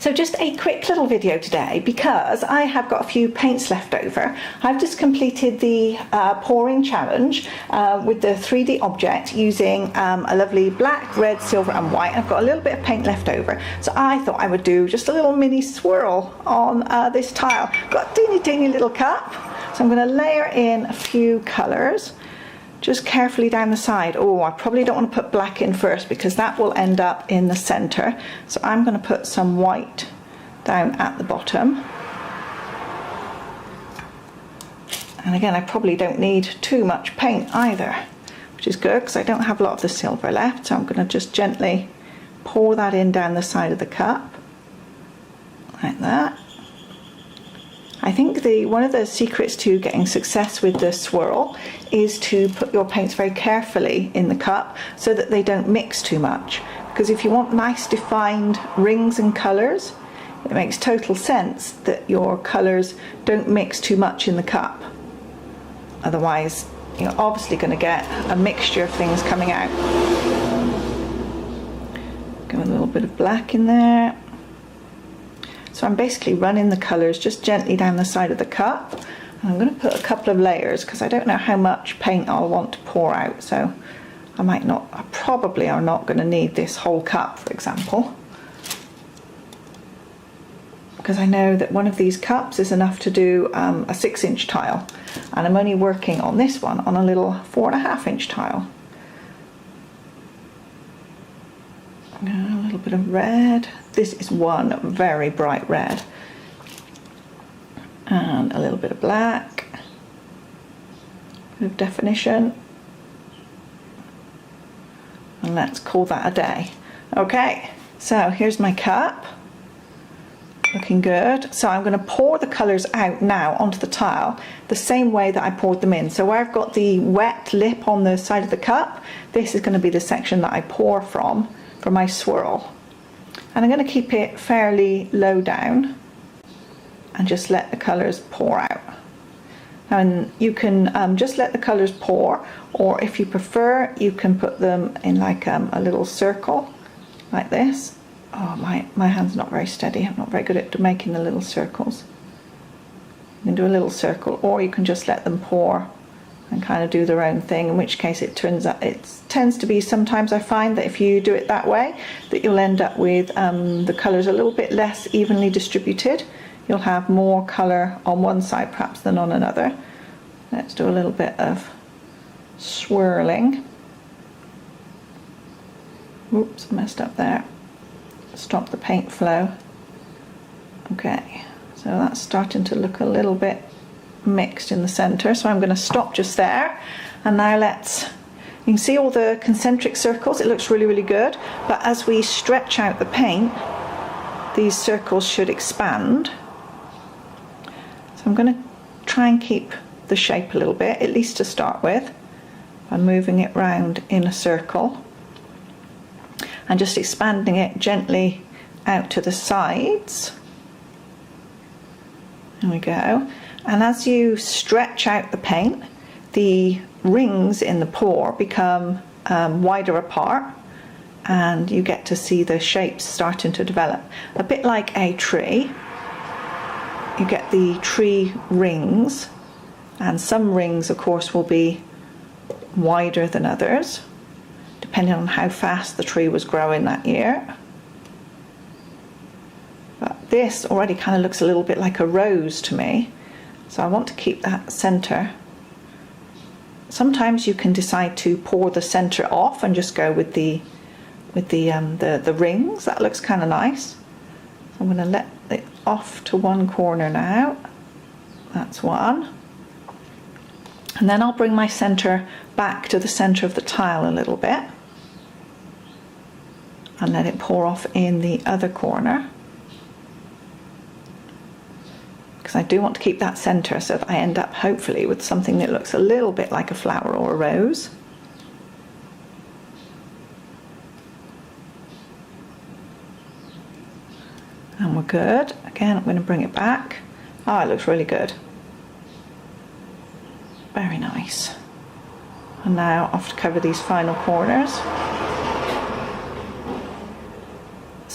So just a quick little video today because I have got a few paints left over. I've just completed the pouring challenge with the 3D object using a lovely black, red, silver and white. I've got a little bit of paint left over, so I thought I would do just a little mini swirl on this tile. Got a teeny teeny little cup, so I'm going to layer in a few colours just carefully down the side. Oh, I probably don't want to put black in first because that will end up in the centre. So I'm going to put some white down at the bottom. And again, I probably don't need too much paint either, which is good because I don't have a lot of the silver left. So I'm going to just gently pour that in down the side of the cup, like that. I think one of the secrets to getting success with the swirl is to put your paints very carefully in the cup so that they don't mix too much. Because if you want nice defined rings and colours, it makes total sense that your colours don't mix too much in the cup. Otherwise, you're obviously going to get a mixture of things coming out. Give a little bit of black in there. So I'm basically running the colours just gently down the side of the cup. And I'm going to put a couple of layers because I don't know how much paint I'll want to pour out. So I probably are not going to need this whole cup, for example. Because I know that one of these cups is enough to do a 6-inch tile. And I'm only working on this one on a little 4.5-inch tile. A little bit of red. This is one very bright red. And a little bit of black. Bit of definition. And let's call that a day. Okay, so here's my cup. Looking good. So I'm going to pour the colours out now onto the tile the same way that I poured them in. So where I've got the wet lip on the side of the cup, this is going to be the section that I pour from for my swirl. And I'm going to keep it fairly low down and just let the colours pour out. And you can just let the colours pour, or if you prefer you can put them in like a little circle like this. Oh, my hand's not very steady. I'm not very good at making the little circles. You can do a little circle, or you can just let them pour and kind of do their own thing, in which case it tends to be, sometimes I find that if you do it that way, that you'll end up with the colours a little bit less evenly distributed. You'll have more colour on one side perhaps than on another. Let's do a little bit of swirling. Oops, messed up there. Stop the paint flow. Okay, so that's starting to look a little bit mixed in the center, so I'm going to stop just there. And now you can see all the concentric circles. It looks really good, but as we stretch out the paint, these circles should expand. So I'm going to try and keep the shape a little bit, at least to start with, by moving it round in a circle and just expanding it gently out to the sides. There we go. And as you stretch out the paint, the rings in the pour become wider apart, and you get to see the shapes starting to develop. A bit like a tree. You get the tree rings, and some rings of course will be wider than others, depending on how fast the tree was growing that year. But this already kind of looks a little bit like a rose to me. So I want to keep that centre. Sometimes you can decide to pour the centre off and just go with the rings. That looks kind of nice. So I'm going to let it off to one corner now. That's one. And then I'll bring my centre back to the centre of the tile a little bit and let it pour off in the other corner. Because I do want to keep that centre so that I end up hopefully with something that looks a little bit like a flower or a rose. And we're good. Again, I'm going to bring it back. Oh, it looks really good. Very nice. And now off to cover these final corners.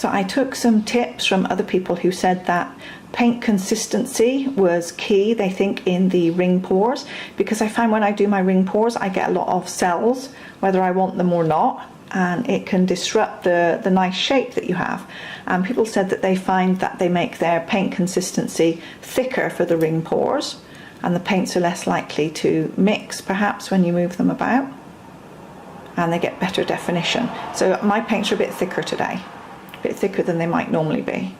So I took some tips from other people who said that paint consistency was key, they think, in the ring pours, because I find when I do my ring pours I get a lot of cells, whether I want them or not, and it can disrupt the nice shape that you have. And people said that they find that they make their paint consistency thicker for the ring pours, and the paints are less likely to mix perhaps when you move them about, and they get better definition. So my paints are a bit thicker today, a bit thicker than they might normally be.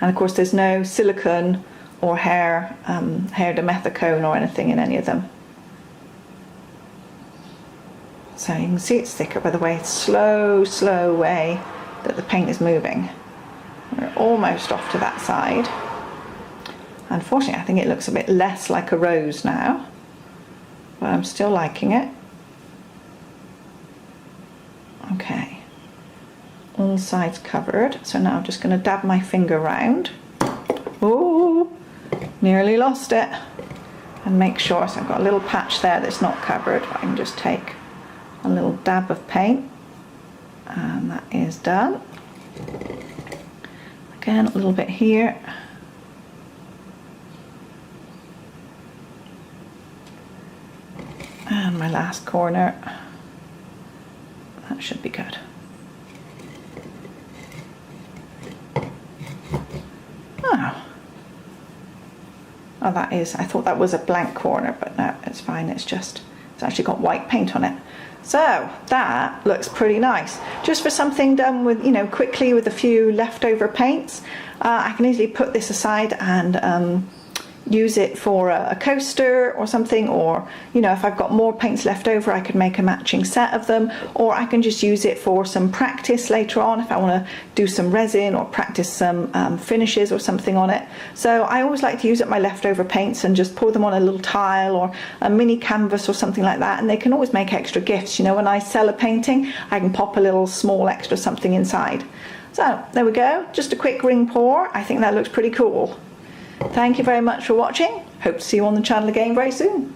And of course there's no silicone or hair dimethicone or anything in any of them. So you can see it's thicker by the way, slow way that the paint is moving. We're almost off to that side. Unfortunately, I think it looks a bit less like a rose now, but I'm still liking it. Okay. All sides covered, so now I'm just going to dab my finger round. Oh, nearly lost it. And make sure, so I've got a little patch there that's not covered, but I can just take a little dab of paint, and that is done. Again, a little bit here. And my last corner. That should be good. Oh, that is, I thought that was a blank corner, but no, it's fine, it's actually got white paint on it. So that looks pretty nice. Just for something done with, you know, quickly with a few leftover paints, I can easily put this aside and use it for a coaster or something, or, you know, if I've got more paints left over I could make a matching set of them, or I can just use it for some practice later on if I want to do some resin or practice some finishes or something on it. So I always like to use up my leftover paints and just pour them on a little tile or a mini canvas or something like that, and they can always make extra gifts. You know, when I sell a painting I can pop a little small extra something inside. So there we go, just a quick ring pour. I think that looks pretty cool. Thank you very much for watching. Hope to see you on the channel again very soon.